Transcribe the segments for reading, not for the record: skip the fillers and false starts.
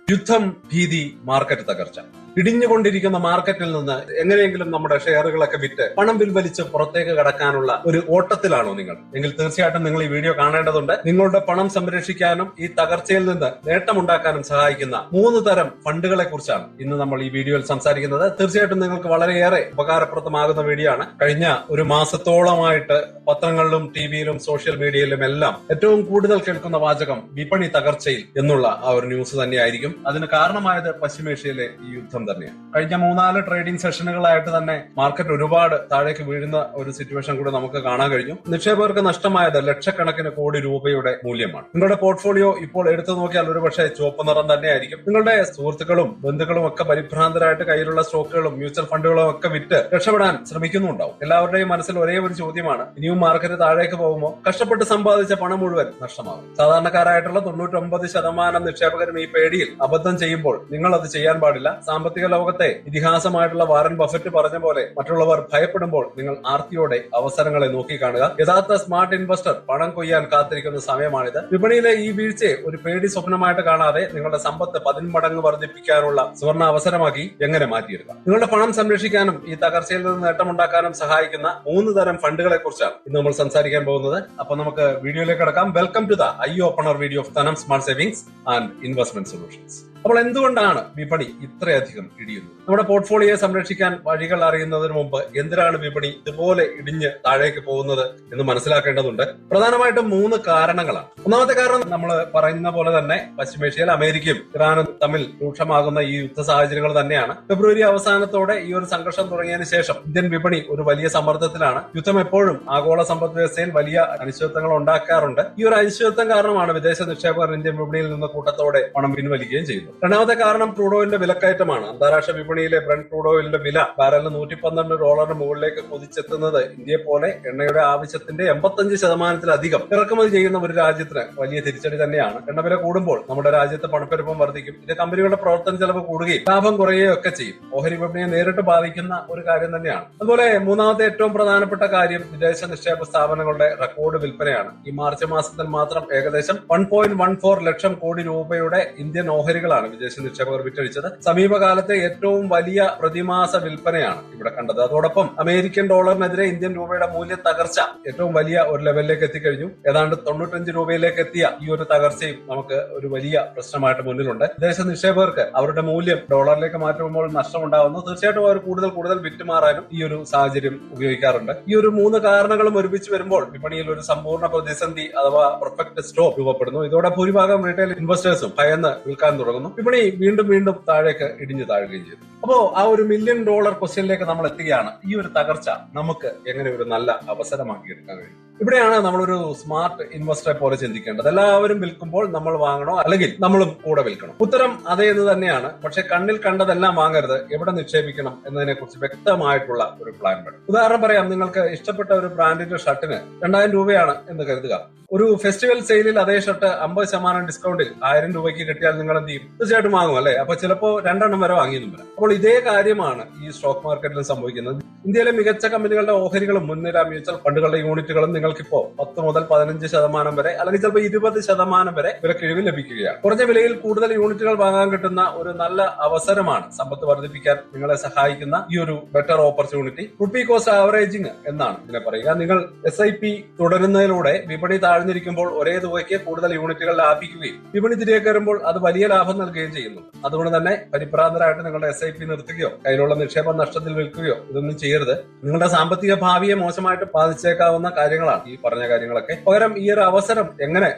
യുദ്ധം, ഭീതി, മാർക്കറ്റ് തകർച്ച. ഇടിഞ്ഞുകൊണ്ടിരിക്കുന്ന മാർക്കറ്റിൽ നിന്ന് എങ്ങനെയെങ്കിലും നമ്മുടെ ഷെയറുകളൊക്കെ വിറ്റ് പണം പിൻവലിച്ച് പുറത്തേക്ക് കടക്കാനുള്ള ഒരു ഓട്ടത്തിലാണോ നിങ്ങൾ? എങ്കിൽ തീർച്ചയായിട്ടും നിങ്ങൾ ഈ വീഡിയോ കാണേണ്ടതുണ്ട്. നിങ്ങളുടെ പണം സംരക്ഷിക്കാനും ഈ തകർച്ചയിൽ നിന്ന് നേട്ടമുണ്ടാക്കാനും സഹായിക്കുന്ന 3 തരം ഫണ്ടുകളെ കുറിച്ചാണ് ഇന്ന് നമ്മൾ ഈ വീഡിയോയിൽ സംസാരിക്കുന്നത്. തീർച്ചയായിട്ടും നിങ്ങൾക്ക് വളരെയേറെ ഉപകാരപ്രദമാകുന്ന വീഡിയോ ആണ്. കഴിഞ്ഞ ഒരു മാസത്തോളമായിട്ട് പത്രങ്ങളിലും ടിവിയിലും സോഷ്യൽ മീഡിയയിലും എല്ലാം ഏറ്റവും കൂടുതൽ കേൾക്കുന്ന വാചകം വിപണി തകർച്ചയിൽ എന്നുള്ള ആ ഒരു ന്യൂസ് തന്നെയായിരിക്കും. അതിന് കാരണമായത് പശ്ചിമേഷ്യയിലെ ഈ യുദ്ധം തന്നെയാണ്. കഴിഞ്ഞ 3-4 ട്രേഡിംഗ് സെഷനുകളായിട്ട് തന്നെ മാർക്കറ്റ് ഒരുപാട് താഴേക്ക് വീഴുന്ന ഒരു സിറ്റുവേഷൻ കൂടെ നമുക്ക് കാണാൻ കഴിഞ്ഞു. നിക്ഷേപകർക്ക് നഷ്ടമായത് ലക്ഷക്കണക്കിന് കോടി രൂപയുടെ മൂല്യമാണ്. നിങ്ങളുടെ പോർട്ട്ഫോളിയോ ഇപ്പോൾ എടുത്തു നോക്കിയാൽ ഒരുപക്ഷെ ചുവപ്പ് നിറം തന്നെയായിരിക്കും. നിങ്ങളുടെ സുഹൃത്തുക്കളും ബന്ധുക്കളും ഒക്കെ പരിഭ്രാന്തരായിട്ട് കയ്യിലുള്ള സ്റ്റോക്കുകളും മ്യൂച്വൽ ഫണ്ടുകളും ഒക്കെ വിറ്റ് രക്ഷപ്പെടാൻ ശ്രമിക്കുന്നുണ്ടാവും. എല്ലാവരുടെയും മനസ്സിൽ ഒരേ ഒരു ചോദ്യമാണ്, ഇനിയും മാർക്കറ്റ് താഴേക്ക് പോകുമ്പോൾ കഷ്ടപ്പെട്ട് സമ്പാദിച്ച പണം മുഴുവൻ നഷ്ടമാകും. സാധാരണക്കാരായിട്ടുള്ള 99% നിക്ഷേപകരും ഈ പേടിയിൽ അബദ്ധം ചെയ്യുമ്പോൾ നിങ്ങൾ അത് ചെയ്യാൻ പാടില്ല. സാമ്പത്തിക ലോകത്തെ ഇതിഹാസമായിട്ടുള്ള വാറൻ ബഫറ്റ് പറഞ്ഞ പോലെ മറ്റുള്ളവർ ഭയപ്പെടുമ്പോൾ നിങ്ങൾ ആർത്തിയോടെ അവസരങ്ങളെ നോക്കിക്കാണുക. യഥാർത്ഥ സ്മാർട്ട് ഇൻവെസ്റ്റർ പണം കൊയ്യാൻ കാത്തിരിക്കുന്ന സമയമാണിത്. വിപണിയിലെ ഈ വീഴ്ചയെ ഒരു പേടി സ്വപ്നമായിട്ട് കാണാതെ നിങ്ങളുടെ സമ്പത്ത് 10 മടങ്ങ് വർദ്ധിപ്പിക്കാനുള്ള സുവർണ അവസരമാക്കി എങ്ങനെ മാറ്റിയെടുക്കാം? നിങ്ങളുടെ പണം സംരക്ഷിക്കാനും ഈ തകർച്ചയിൽ നിന്ന് നേട്ടമുണ്ടാക്കാനും സഹായിക്കുന്ന 3 തരം ഫണ്ടുകളെ കുറിച്ചാണ് ഇന്ന് നമ്മൾ സംസാരിക്കാൻ പോകുന്നത്. അപ്പൊ നമുക്ക് വീഡിയോയിലേക്ക് കടക്കാം. Welcome to the eye opener video of Dhanam smart savings and investment solutions. അപ്പോൾ എന്തുകൊണ്ടാണ് വിപണി ഇത്രയധികം ഇടിയുന്നത്? നമ്മുടെ പോർട്ട്ഫോളിയോയെ സംരക്ഷിക്കാൻ വഴികൾ അറിയുന്നതിന് മുമ്പ് എന്തിനാണ് വിപണി ഇതുപോലെ ഇടിഞ്ഞ് താഴേക്ക് പോകുന്നത് എന്ന് മനസ്സിലാക്കേണ്ടതുണ്ട്. പ്രധാനമായിട്ടും 3 കാരണങ്ങളാണ്. ഒന്നാമത്തെ കാരണം നമ്മൾ പറയുന്ന പോലെ തന്നെ പശ്ചിമേഷ്യയിൽ അമേരിക്കയും ഇറാനും തമ്മിൽ രൂക്ഷമാകുന്ന ഈ യുദ്ധ സാഹചര്യങ്ങൾ തന്നെയാണ്. ഫെബ്രുവരി അവസാനത്തോടെ ഈ ഒരു സംഘർഷം തുടങ്ങിയതിനു ശേഷം ഇന്ത്യൻ വിപണി ഒരു വലിയ സമ്മർദ്ദത്തിലാണ്. യുദ്ധം എപ്പോഴും ആഗോള സമ്പദ് വ്യവസ്ഥയിൽ വലിയ അനിശ്ചിതത്വങ്ങൾ ഉണ്ടാക്കാറുണ്ട്. ഈ ഒരു അനിശ്ചിതത്വം കാരണമാണ് വിദേശ നിക്ഷേപകർ ഇന്ത്യൻ വിപണിയിൽ നിന്ന് കൂട്ടത്തോടെ പണം പിൻവലിക്കുകയും ചെയ്യുന്നത്. രണ്ടാമത്തെ കാരണം ക്രൂഡ് ഓയിലിന്റെ വിലക്കയറ്റമാണ്. അന്താരാഷ്ട്ര വിപണിയിലെ ബ്രന്റ് ക്രൂഡ് ഓയിലിന്റെ വില ബാരലിന് $112 മുകളിലേക്ക് കുതിച്ചെത്തുന്നത് ഇന്ത്യയെ പോലെ എണ്ണയുടെ ആവശ്യത്തിന്റെ 85%-ലധികം ഇറക്കുമതി ചെയ്യുന്ന ഒരു രാജ്യത്തിന് വലിയ തിരിച്ചടി തന്നെയാണ്. എണ്ണവില കൂടുമ്പോൾ നമ്മുടെ രാജ്യത്ത് പണപ്പെരുപ്പം വർദ്ധിക്കും. ഇത് കമ്പനികളുടെ പ്രവർത്തന ചെലവ് കൂടുകയും ലാഭം കുറയുകയും ഒക്കെ ചെയ്യും. ഓഹരി വിപണിയെ നേരിട്ട് ബാധിക്കുന്ന ഒരു കാര്യം തന്നെയാണ്. അതുപോലെ മൂന്നാമത്തെ ഏറ്റവും പ്രധാനപ്പെട്ട കാര്യം വിദേശ നിക്ഷേപ സ്ഥാപനങ്ങളുടെ റെക്കോർഡ് വിൽപ്പനയാണ്. ഈ മാർച്ച് മാസത്തിൽ മാത്രം ഏകദേശം 1.14 ലക്ഷം കോടി രൂപയുടെ ഇന്ത്യൻ ഓഹരികളാണ് വിദേശ നിക്ഷേപകർ വിറ്റഴിച്ചത്. സമീപകാലത്തെ ഏറ്റവും വലിയ പ്രതിമാസ വിൽപ്പനയാണ് ഇവിടെ കണ്ടത്. അതോടൊപ്പം അമേരിക്കൻ ഡോളറിനെതിരെ ഇന്ത്യൻ രൂപയുടെ മൂല്യ തകർച്ച ഏറ്റവും വലിയ ഒരു ലെവലിലേക്ക് എത്തിക്കഴിഞ്ഞു. ഏതാണ്ട് 95 രൂപയിലേക്ക് എത്തിയ ഈ ഒരു തകർച്ചയും നമുക്ക് ഒരു വലിയ പ്രശ്നമായിട്ട് മുന്നിലുണ്ട്. വിദേശ നിക്ഷേപകർക്ക് അവരുടെ മൂല്യം ഡോളറിലേക്ക് മാറ്റുമ്പോൾ നഷ്ടമുണ്ടാകുന്നു. തീർച്ചയായിട്ടും അവർ കൂടുതൽ വിറ്റുമാറാനും ഈ ഒരു സാഹചര്യം ഉപയോഗിക്കാറുണ്ട്. ഈ ഒരു 3 കാരണങ്ങളും ഒരുമിച്ച് വരുമ്പോൾ വിപണിയിൽ ഒരു സമ്പൂർണ്ണ പ്രതിസന്ധി അഥവാ പെർഫെക്റ്റ് സ്റ്റോപ്പ് രൂപപ്പെടുന്നു. ഇതോടെ ഭൂരിഭാഗം റീറ്റെയിൽ ഇൻവെസ്റ്റേഴ്സും ഭയന്ന് വിൽക്കാൻ തുടങ്ങുന്നു. വിപണി വീണ്ടും താഴേക്ക് ഇടിഞ്ഞു താഴുകയും ചെയ്തു. അപ്പോ ആ ഒരു $1 മില്യൺ ക്വസ്റ്റ്യനിലേക്ക് നമ്മൾ എത്തുകയാണ്. ഈ ഒരു തകർച്ച നമുക്ക് എങ്ങനെ ഒരു നല്ല അവസരമാക്കി എടുക്കാൻ കഴിയും? ഇവിടെയാണ് നമ്മളൊരു സ്മാർട്ട് ഇൻവെസ്റ്ററെ പോലെ ചിന്തിക്കേണ്ടത്. എല്ലാവരും വിൽക്കുമ്പോൾ നമ്മൾ വാങ്ങണോ അല്ലെങ്കിൽ നമ്മളും കൂടെ വിൽക്കണം? ഉത്തരം അതേ എന്ന് തന്നെയാണ്. പക്ഷെ കണ്ണിൽ കണ്ടതെല്ലാം വാങ്ങരുത്. എവിടെ നിക്ഷേപിക്കണം എന്നതിനെ കുറിച്ച് വ്യക്തമായിട്ടുള്ള ഒരു പ്ലാൻ വേണം. ഉദാഹരണം പറയാം, നിങ്ങൾക്ക് ഇഷ്ടപ്പെട്ട ഒരു ബ്രാൻഡിന്റെ ഷർട്ടിന് 2000 രൂപയാണ് എന്ന് കരുതുക. ഒരു ഫെസ്റ്റിവൽ സെയിലിൽ അതേ ഷർട്ട് 50% ഡിസ്കൗണ്ടിൽ 1000 രൂപയ്ക്ക് കിട്ടിയാൽ നിങ്ങൾ എന്ത് ചെയ്യും? തീർച്ചയായിട്ടും വാങ്ങും അല്ലെ? അപ്പൊ ചിലപ്പോ 2 എണ്ണം വരെ വാങ്ങിയെന്നും വരാം. അപ്പോൾ ഇതേ കാര്യമാണ് ഈ സ്റ്റോക്ക് മാർക്കറ്റിലും സംഭവിക്കുന്നത്. ഇന്ത്യയിലെ മികച്ച കമ്പനികളുടെ ഓഹരികളും മുൻനിര മ്യൂച്വൽ ഫണ്ടുകളുടെ യൂണിറ്റുകളും നിങ്ങൾക്കിപ്പോ 10 മുതൽ 15% വരെ അല്ലെങ്കിൽ ചിലപ്പോൾ 20% വരെ വിലക്കിഴിവ് ലഭിക്കുകയാണ്. കുറഞ്ഞ വിലയിൽ കൂടുതൽ യൂണിറ്റുകൾ വാങ്ങാൻ കിട്ടുന്ന ഒരു നല്ല അവസരമാണ് സമ്പത്ത് വർദ്ധിപ്പിക്കാൻ നിങ്ങളെ സഹായിക്കുന്ന ഈ ഒരു better opportunity. Rupee cost averaging എന്നാണ് ഇതിനെ പറയുക. നിങ്ങൾ SIP തുടരുന്നതിലൂടെ വിപണി താഴ്ന്നിരിക്കുമ്പോൾ ഒരേ തുകയ്ക്ക് കൂടുതൽ യൂണിറ്റുകൾ ലാഭിക്കുകയും വിപണി തിരികെ കയറുമ്പോൾ അത് വലിയ ലാഭം നൽകുകയും ചെയ്യുന്നു. അതുകൊണ്ട് തന്നെ പരിഭ്രാന്തരായിട്ട് നിങ്ങളുടെ SIP നിർത്തുകയോ കയ്യിലുള്ള നിക്ഷേപം നഷ്ടത്തിൽ വിൽക്കുകയോ ഇതൊന്നും ചെയ്യരുത്. നിങ്ങളുടെ സാമ്പത്തിക ഭാവിയെ മോശമായിട്ട് ബാധിച്ചേക്കാവുന്ന കാര്യങ്ങളാണ് ഈ പറഞ്ഞ കാര്യങ്ങളൊക്കെ. പകരം ഈ ഒരു അവസരം എങ്ങനെ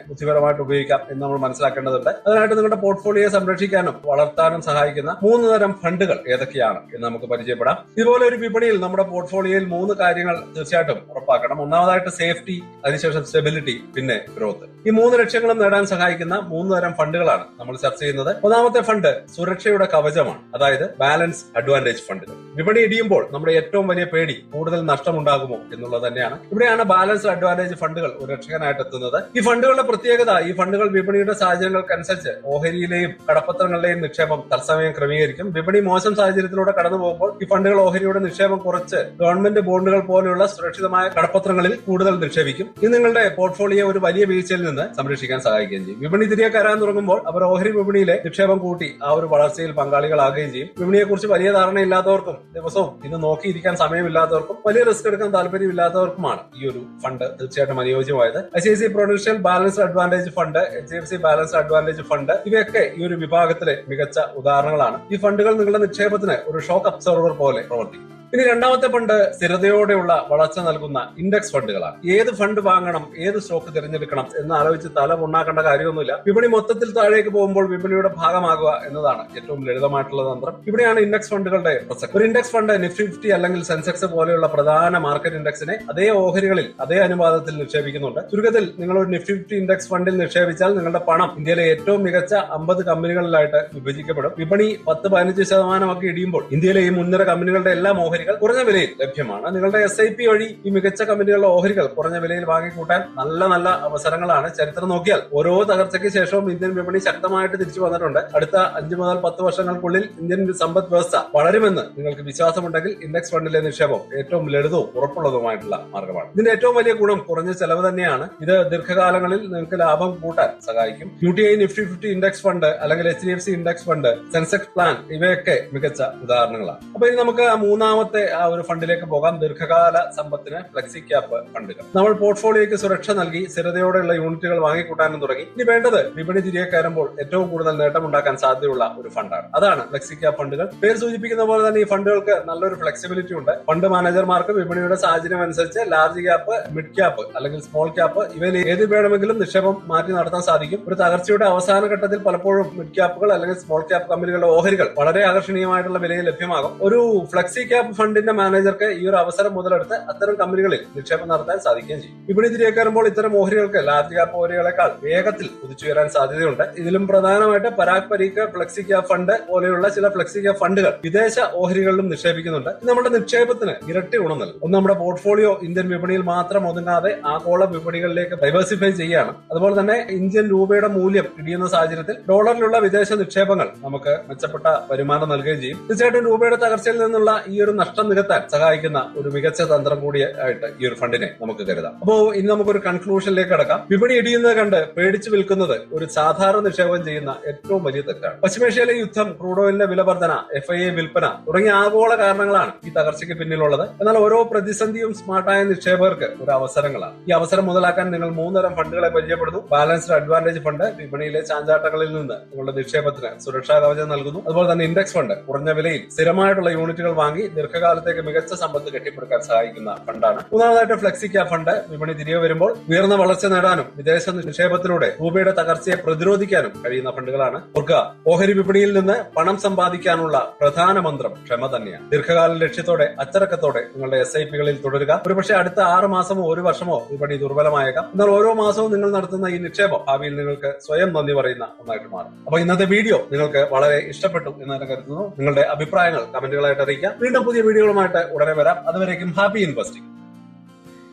ബുദ്ധിപരമായിട്ട് ഉപയോഗിക്കാം എന്ന് നമ്മൾ മനസ്സിലാക്കേണ്ടതുണ്ട്. അതിനായിട്ട് നിങ്ങളുടെ പോർട്ട്ഫോളിയോയെ സംരക്ഷിക്കാനും വളർത്താനും സഹായിക്കുന്ന 3 തരം ഫണ്ടുകൾ ഏതൊക്കെയാണ് എന്ന് നമുക്ക് പരിചയപ്പെടാം. ഇതുപോലെ ഒരു വിപണിയിൽ നമ്മുടെ പോർട്ട്ഫോളിയോയിൽ 3 കാര്യങ്ങൾ തീർച്ചയായിട്ടും ഉറപ്പാക്കണം. ഒന്നാമതായിട്ട് സേഫ്റ്റി, അതിനുശേഷം സ്റ്റെബിലിറ്റി, പിന്നെ ഗ്രോത്ത്. ഈ 3 ലക്ഷ്യങ്ങളും നേടാൻ സഹായിക്കുന്ന 3 തരം ഫണ്ടുകളാണ് നമ്മൾ ചർച്ച ചെയ്യുന്നത്. ഒന്നാമത്തെ ഫണ്ട് സുരക്ഷയുടെ കവചമാണ്, അതായത് ബാലൻസ് അഡ്വാൻറ്റേജ് ഫണ്ടുകൾ. വിപണി ഇടിയുമ്പോൾ നമ്മുടെ ഏറ്റവും ഏറ്റവും വലിയ പേടി കൂടുതൽ നഷ്ടമുണ്ടാകുമോ എന്നുള്ളത് തന്നെയാണ്. ഇവിടെയാണ് ബാലൻസ്ഡ് അഡ്വാൻറ്റേജ് ഫണ്ടുകൾ ഒരു രക്ഷകനായിട്ട് എത്തുന്നത്. ഈ ഫണ്ടുകളുടെ പ്രത്യേകത, ഈ ഫണ്ടുകൾ വിപണിയുടെ സാഹചര്യങ്ങൾക്കനുസരിച്ച് ഓഹരിയിലെയും കടപ്പത്രങ്ങളിലെയും നിക്ഷേപം തത്സമയം ക്രമീകരിക്കും. വിപണി മോശം സാഹചര്യത്തിലൂടെ കടന്നു പോകുമ്പോൾ ഈ ഫണ്ടുകൾ ഓഹരിയുടെ നിക്ഷേപം കുറച്ച് ഗവൺമെന്റ് ബോണ്ടുകൾ പോലെയുള്ള സുരക്ഷിതമായ കടപ്പത്രങ്ങളിൽ കൂടുതൽ നിക്ഷേപിക്കും. ഇത് നിങ്ങളുടെ പോർട്ട്ഫോളിയോ ഒരു വലിയ വീഴ്ചയിൽ നിന്ന് സംരക്ഷിക്കാൻ സഹായിക്കുകയും ചെയ്യും. വിപണി തിരികെ കയറാൻ തുടങ്ങുമ്പോൾ അവർ ഓഹരി വിപണിയിലെ നിക്ഷേപം കൂട്ടി ആ ഒരു വളർച്ചയിൽ പങ്കാളികളാകുകയും ചെയ്യും. വിപണിയെക്കുറിച്ച് വലിയ ധാരണയില്ലാത്തവർക്കും ദിവസവും ഇത് നോക്കിയിരിക്കാൻ സമയമില്ലാത്തവർക്കും വലിയ റിസ്ക് എടുക്കാൻ താല്പര്യമില്ലാത്തവർക്കുമാണ് ഈ ഒരു ഫണ്ട് തീർച്ചയായിട്ടും അനുയോജ്യമായത്. ICICI Prudential balanced advantage fund, HDFC balanced advantage fund ഇവയൊക്കെ ഈ ഒരു വിഭാഗത്തിലെ മികച്ച ഉദാഹരണങ്ങളാണ്. ഈ ഫണ്ടുകൾ നിങ്ങളുടെ നിക്ഷേപത്തിന് ഒരു ഷോക്ക് അബ്സോർവർ പോലെ പ്രവർത്തിക്കും. ഇനി രണ്ടാമത്തെ ഫണ്ട് സ്ഥിരതയോടെയുള്ള വളർച്ച നൽകുന്ന ഇൻഡെക്സ് ഫണ്ടുകളാണ്. ഏത് ഫണ്ട് വാങ്ങണം, ഏത് സ്റ്റോക്ക് തിരഞ്ഞെടുക്കണം എന്ന് ആലോചിച്ച് തല ഉണ്ടാക്കേണ്ട കാര്യമൊന്നുമില്ല. വിപണി മൊത്തത്തിൽ താഴേക്ക് പോകുമ്പോൾ വിപണിയുടെ ഭാഗമാകുക എന്നതാണ് ഏറ്റവും ലളിതമായിട്ടുള്ള തന്ത്രം. ഇവിടെയാണ് ഇൻഡെക്സ് ഫണ്ടുകളുടെ പ്രസക്തി. ഒരു ഇൻഡെക്സ് ഫണ്ട് നിഫ്റ്റി 50 അല്ലെങ്കിൽ സെൻസെക്സ് പോലെയുള്ള പ്രധാന മാർക്കറ്റ് ഇൻഡെക്സിനെ അതേ ഓഹരികളിൽ അതേ അനുപാതത്തിൽ നിക്ഷേപിക്കുന്നുണ്ട്. ചുരുക്കത്തിൽ നിങ്ങൾ ഒരു നിഫ്റ്റി 50 ഇൻഡെക്സ് ഫണ്ടിൽ നിക്ഷേപിച്ചാൽ നിങ്ങളുടെ പണം ഇന്ത്യയിലെ ഏറ്റവും മികച്ച 50 കമ്പനികളിലായിട്ട് വിഭജിക്കപ്പെടും. വിപണി 10-15% ഇടിയുമ്പോൾ ഇന്ത്യയിലെ ഈ മുൻനിര കമ്പനികളുടെ എല്ലാ ഓഹരി കുറഞ്ഞ വിലയിൽ ലഭ്യമാണ്. നിങ്ങളുടെ SIP വഴി ഈ മികച്ച കമ്പനികളുടെ ഓഹരികൾ കുറഞ്ഞ വിലയിൽ വാങ്ങിക്കൂട്ടാൻ നല്ല അവസരങ്ങളാണ്. ചരിത്രം നോക്കിയാൽ ഓരോ തകർച്ചയ്ക്ക് ശേഷവും ഇന്ത്യൻ വിപണി ശക്തമായിട്ട് തിരിച്ചു വന്നിട്ടുണ്ട്. അടുത്ത 5 മുതൽ 10 വർഷങ്ങൾക്കുള്ളിൽ ഇന്ത്യൻ സമ്പദ് വ്യവസ്ഥ വളരുമെന്ന് നിങ്ങൾക്ക് വിശ്വാസമുണ്ടെങ്കിൽ ഇൻഡെക്സ് ഫണ്ടിലെ നിക്ഷേപം ഏറ്റവും ലളിതവും ഉറപ്പുള്ളതുമായിട്ടുള്ള മാർഗമാണ്. ഇതിന്റെ ഏറ്റവും വലിയ ഗുണം കുറഞ്ഞ ചെലവ് തന്നെയാണ്. ഇത് ദീർഘകാലങ്ങളിൽ നിങ്ങൾക്ക് ലാഭം കൂട്ടാൻ സഹായിക്കും. UTI നിഫ്റ്റി 50 ഇൻഡെക്സ് ഫണ്ട് അല്ലെങ്കിൽ HDFC index fund, Sensex plan ഇവയൊക്കെ മികച്ച ഉദാഹരണങ്ങളാണ്. അപ്പൊ ഇനി നമുക്ക് മൂന്നാമത്തെ ആ ഒരു ഫണ്ടിലേക്ക് പോകാം. ദീർഘകാല സമ്പത്തിന് ഫ്ലെക്സി ക്യാപ്പ് ഫണ്ടുകൾ. നമ്മൾ പോർട്ട്ഫോളിയോയ്ക്ക് സുരക്ഷ നൽകി സ്ഥിരതയോടെയുള്ള യൂണിറ്റുകൾ വാങ്ങിക്കൂട്ടാനും തുടങ്ങി. ഇനി വേണ്ടത് വിപണി തിരികെ കയറുമ്പോൾ ഏറ്റവും കൂടുതൽ നേട്ടമുണ്ടാക്കാൻ സാധ്യതയുള്ള ഒരു ഫണ്ടാണ്. അതാണ് ഫ്ലെക്സി ക്യാപ്പ് ഫണ്ടുകൾ. പേര് സൂചിപ്പിക്കുന്ന പോലെ തന്നെ ഈ ഫണ്ടുകൾക്ക് നല്ലൊരു ഫ്ലെക്സിബിലിറ്റി ഉണ്ട്. ഫണ്ട് മാനേജർമാർക്ക് വിപണിയുടെ സാഹചര്യം അനുസരിച്ച് ലാർജ് ക്യാപ്പ്, മിഡ് ക്യാപ്പ് അല്ലെങ്കിൽ സ്മോൾ ക്യാപ്പ് ഇവയിൽ ഏത് വേണമെങ്കിലും നിക്ഷേപം മാറ്റി നടത്താൻ സാധിക്കും. ഒരു തകർച്ചയുടെ അവസാന ഘട്ടത്തിൽ പലപ്പോഴും മിഡ് ക്യാപ്പുകൾ അല്ലെങ്കിൽ സ്മോൾ ക്യാപ്പ് കമ്പനികളുടെ ഓഹരികൾ വളരെ ആകർഷണീയമായിട്ടുള്ള വിലയിൽ ലഭ്യമാകും. ഒരു ഫ്ലെക്സി ക്യാപ്പ് ഫണ്ടിന്റെ മാനേജർക്ക് ഈ ഒരു അവസരം മുതലെടുത്ത് അത്തരം കമ്പനികളിൽ നിക്ഷേപം നടത്താൻ സാധിക്കുകയും ചെയ്യും. വിപണി തിരികെ കയറുമ്പോൾ ഇത്തരം ഓഹരികൾക്ക് ലാർജ് ക്യാപ്പ് ഓഹരികളെക്കാൾ വേഗത്തിൽ കുതിച്ചുയരാൻ സാധ്യതയുണ്ട്. ഇതിലും പ്രധാനമായിട്ട് Parag Pareek flexi cap fund പോലെയുള്ള ചില ഫ്ലെക്സി ക്യാപ്പ് ഫണ്ടുകൾ വിദേശ ഓഹരികളിലും നിക്ഷേപിക്കുന്നുണ്ട്. ഇത് നമ്മുടെ നിക്ഷേപത്തിന് ഇരട്ടി ഗുണം നൽകും. ഒന്ന്, നമ്മുടെ പോർട്ട്ഫോളിയോ ഇന്ത്യൻ വിപണിയിൽ മാത്രം ഒതുങ്ങാതെ ആഗോള വിപണികളിലേക്ക് ഡൈവേഴ്സിഫൈ ചെയ്യുകയാണ്. അതുപോലെ തന്നെ ഇന്ത്യൻ രൂപയുടെ മൂല്യം ഇടിയുന്ന സാഹചര്യത്തിൽ ഡോളറിലുള്ള വിദേശ നിക്ഷേപങ്ങൾ നമുക്ക് മെച്ചപ്പെട്ട വരുമാനം നൽകുകയും ചെയ്യും. തീർച്ചയായിട്ടും രൂപയുടെ തകർച്ചയിൽ നിന്നുള്ള ഈ ഒരു നഷ്ടം നികത്താൻ സഹായിക്കുന്ന ഒരു മികച്ച തന്ത്രം കൂടിയായിട്ട് ഈ ഒരു ഫണ്ടിനെ നമുക്ക് കരുതാം. അപ്പോ ഇനി നമുക്കൊരു കൺക്ലൂഷനിലേക്ക് കടക്കാം. വിപണി ഇടിയുന്നത് കണ്ട് പേടിച്ചു വിൽക്കുന്നത് ഒരു സാധാരണ നിക്ഷേപം ചെയ്യുന്ന ഏറ്റവും വലിയ തെറ്റാണ്. പശ്ചിമേഷ്യയിലെ യുദ്ധം, ക്രൂഡ് ഓയിലിന്റെ വിലവർധന, FII വിൽപ്പന തുടങ്ങിയ ആഗോള കാരണങ്ങളാണ് ഈ തകർച്ചയ്ക്ക് പിന്നിലുള്ളത്. എന്നാൽ ഓരോ പ്രതിസന്ധിയും സ്മാർട്ടായ നിക്ഷേപകർക്ക് ഒരു അവസരങ്ങളാണ്. ഈ അവസരം മുതലാക്കാൻ നിങ്ങൾ 3 തരം ഫണ്ടുകളെ പരിചയപ്പെടുന്നു. ബാലൻസ്ഡ് അഡ്വാൻറ്റേജ് ഫണ്ട് വിപണിയിലെ ചാഞ്ചാട്ടങ്ങളിൽ നിന്ന് നിങ്ങളുടെ നിക്ഷേപത്തിന് സുരക്ഷാ കവചം നൽകുന്നു. അതുപോലെ തന്നെ ഇൻഡെക്സ് ഫണ്ട് കുറഞ്ഞ വിലയിൽ സ്ഥിരമായിട്ടുള്ള യൂണിറ്റുകൾ വാങ്ങി ദീർഘകാലത്തേക്ക് മികച്ച സമ്പത്ത് കെട്ടിപ്പടുക്കാൻ സഹായിക്കുന്ന ഫണ്ടാണ്. മൂന്നാമതായിട്ട് ഫ്ലെക്സി ക്യാപ്പ് ഫണ്ട് വിപണി തിരികെ വരുമ്പോൾ ഉയർന്ന വളർച്ച നേടാനും വിദേശ നിക്ഷേപത്തിലൂടെ രൂപയുടെ തകർച്ചയെ പ്രതിരോധിക്കാനും കഴിയുന്ന ഫണ്ടുകളാണ്. ഓർക്കുക, ഓഹരി വിപണിയിൽ നിന്ന് പണം സമ്പാദിക്കാനുള്ള പ്രധാന മന്ത്രം ക്ഷമ തന്നെയാണ്. ദീർഘകാല ലക്ഷ്യത്തോടെ അച്ചടക്കത്തോടെ നിങ്ങളുടെ SIP-കളിൽ തുടരുക. ഒരുപക്ഷെ അടുത്ത 6 മാസമോ 1 വർഷമോ വിപണി ദുർബലമായേക്കാം. എന്നാൽ ഓരോ മാസവും നിങ്ങൾ നടത്തുന്ന ഈ നിക്ഷേപം ഭാവിയിൽ നിങ്ങൾക്ക് സ്വയം നന്ദി പറയുന്ന ഒന്നായിട്ട് മാറും. അപ്പൊ ഇന്നത്തെ വീഡിയോ നിങ്ങൾക്ക് വളരെ ഇഷ്ടപ്പെട്ടു എന്ന് തന്നെ കരുതുന്നു. നിങ്ങളുടെ അഭിപ്രായങ്ങൾ കമന്റുകളായിട്ട് അറിയിക്കാം. വീണ്ടും പുതിയ വീഡിയോകളുമായിട്ട് ഉടനെ വരാം. അതുവരേക്കും ഹാപ്പി ഇൻവെസ്റ്റിംഗ്.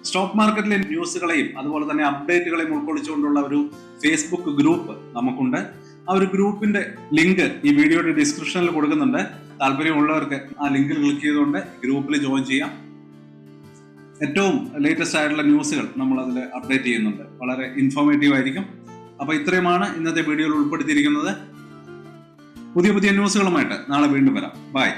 സ്റ്റോക്ക് മാർക്കറ്റിലെ ന്യൂസുകളെയും അതുപോലെ തന്നെ അപ്ഡേറ്റുകളെയും ഉൾക്കൊള്ളിച്ചുകൊണ്ടുള്ള ഒരു ഫേസ്ബുക്ക് ഗ്രൂപ്പ് നമുക്കുണ്ട്. ആ ഒരു ഗ്രൂപ്പിന്റെ ലിങ്ക് ഈ വീഡിയോയുടെ ഡിസ്ക്രിപ്ഷനിൽ കൊടുക്കുന്നുണ്ട്. താല്പര്യമുള്ളവർക്ക് ആ ലിങ്കിൽ ക്ലിക്ക് ചെയ്തുകൊണ്ട് ഗ്രൂപ്പിൽ ജോയിൻ ചെയ്യാം. ഏറ്റവും ലേറ്റസ്റ്റ് ആയിട്ടുള്ള ന്യൂസുകൾ നമ്മൾ അതിൽ അപ്ഡേറ്റ് ചെയ്യുന്നുണ്ട്. വളരെ ഇൻഫോർമേറ്റീവ് ആയിരിക്കും. അപ്പൊ ഇത്രയുമാണ് ഇന്നത്തെ വീഡിയോയിൽ ഉൾപ്പെടുത്തിയിരിക്കുന്നത്. പുതിയ ന്യൂസുകളുമായിട്ട് നാളെ വീണ്ടും വരാം. ബൈ.